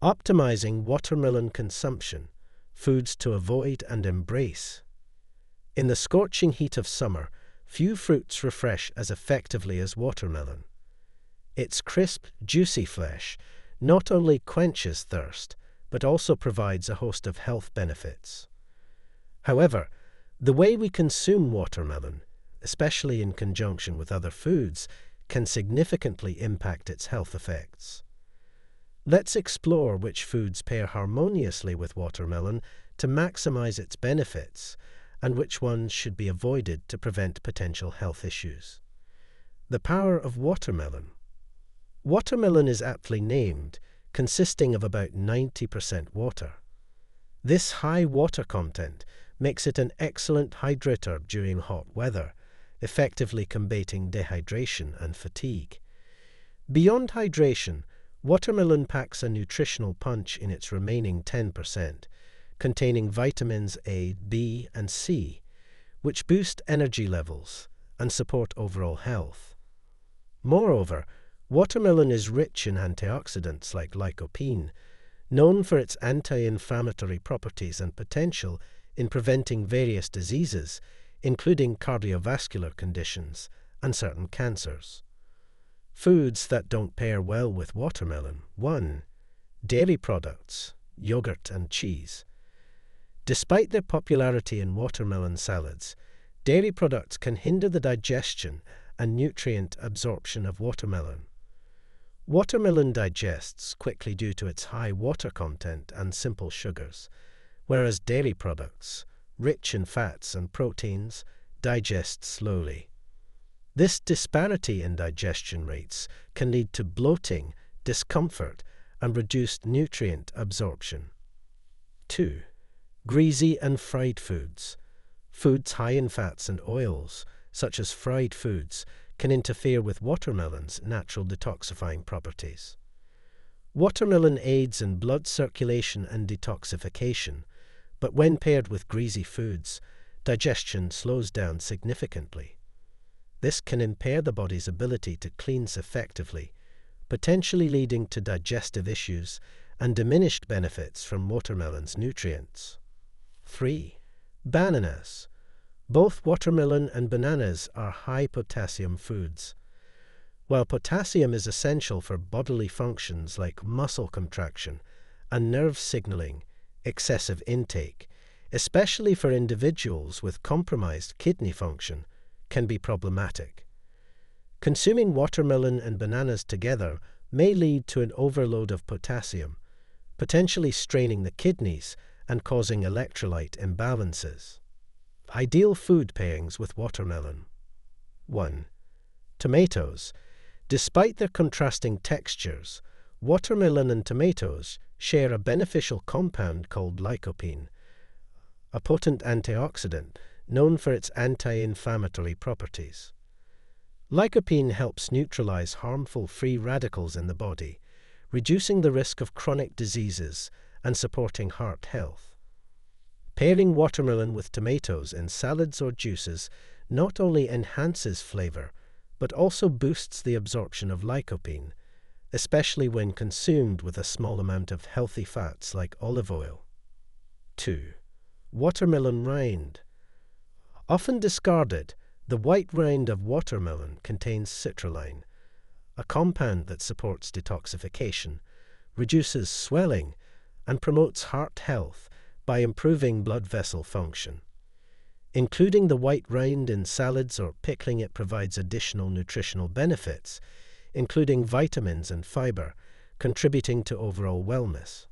Optimizing watermelon consumption, foods to avoid and embrace. In the scorching heat of summer, few fruits refresh as effectively as watermelon. Its crisp, juicy flesh not only quenches thirst, but also provides a host of health benefits. However, the way we consume watermelon, especially in conjunction with other foods, can significantly impact its health effects. Let's explore which foods pair harmoniously with watermelon to maximize its benefits, and which ones should be avoided to prevent potential health issues. The power of watermelon. Watermelon is aptly named, consisting of about 90% water. This high water content makes it an excellent hydrator during hot weather, effectively combating dehydration and fatigue. Beyond hydration, watermelon packs a nutritional punch in its remaining 10%, containing vitamins A, B, and C, which boost energy levels and support overall health. Moreover, watermelon is rich in antioxidants like lycopene, known for its anti-inflammatory properties and potential in preventing various diseases, including cardiovascular conditions and certain cancers. Foods that don't pair well with watermelon. 1. Dairy products, yogurt and cheese. Despite their popularity in watermelon salads, dairy products can hinder the digestion and nutrient absorption of watermelon. Watermelon digests quickly due to its high water content and simple sugars, whereas dairy products, rich in fats and proteins, digest slowly. This disparity in digestion rates can lead to bloating, discomfort, and reduced nutrient absorption. 2. Greasy and fried foods. Foods high in fats and oils, such as fried foods, can interfere with watermelon's natural detoxifying properties. Watermelon aids in blood circulation and detoxification, but when paired with greasy foods, digestion slows down significantly. This can impair the body's ability to cleanse effectively, potentially leading to digestive issues and diminished benefits from watermelon's nutrients. 3. Bananas. Both watermelon and bananas are high-potassium foods. While potassium is essential for bodily functions like muscle contraction and nerve signaling, excessive intake, especially for individuals with compromised kidney function, can be problematic. Consuming watermelon and bananas together may lead to an overload of potassium, potentially straining the kidneys and causing electrolyte imbalances. Ideal food pairings with watermelon. 1. Tomatoes. Despite their contrasting textures, watermelon and tomatoes share a beneficial compound called lycopene, a potent antioxidant known for its anti-inflammatory properties. Lycopene helps neutralize harmful free radicals in the body, reducing the risk of chronic diseases and supporting heart health. Pairing watermelon with tomatoes in salads or juices not only enhances flavor, but also boosts the absorption of lycopene, especially when consumed with a small amount of healthy fats like olive oil. 2. Watermelon rind. Often discarded, the white rind of watermelon contains citrulline, a compound that supports detoxification, reduces swelling, and promotes heart health by improving blood vessel function. Including the white rind in salads or pickling it provides additional nutritional benefits, including vitamins and fiber, contributing to overall wellness.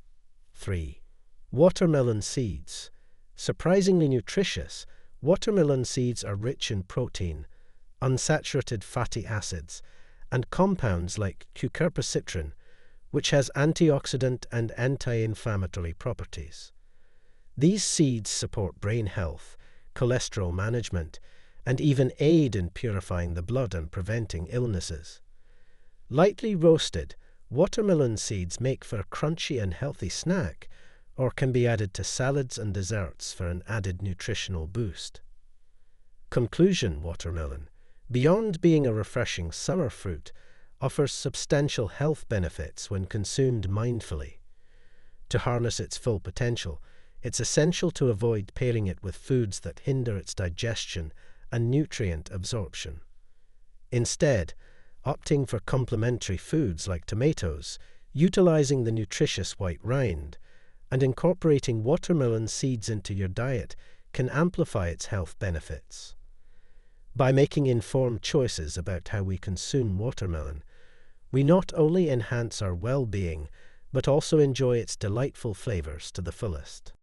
3. Watermelon seeds. Surprisingly nutritious, watermelon seeds are rich in protein, unsaturated fatty acids, and compounds like cucurbitacin, which has antioxidant and anti-inflammatory properties. These seeds support brain health, cholesterol management, and even aid in purifying the blood and preventing illnesses. Lightly roasted, watermelon seeds make for a crunchy and healthy snack, or can be added to salads and desserts for an added nutritional boost. Conclusion: watermelon, beyond being a refreshing summer fruit, offers substantial health benefits when consumed mindfully. To harness its full potential, it's essential to avoid pairing it with foods that hinder its digestion and nutrient absorption. Instead, opting for complementary foods like tomatoes, utilizing the nutritious white rind, and incorporating watermelon seeds into your diet can amplify its health benefits. By making informed choices about how we consume watermelon, we not only enhance our well-being, but also enjoy its delightful flavors to the fullest.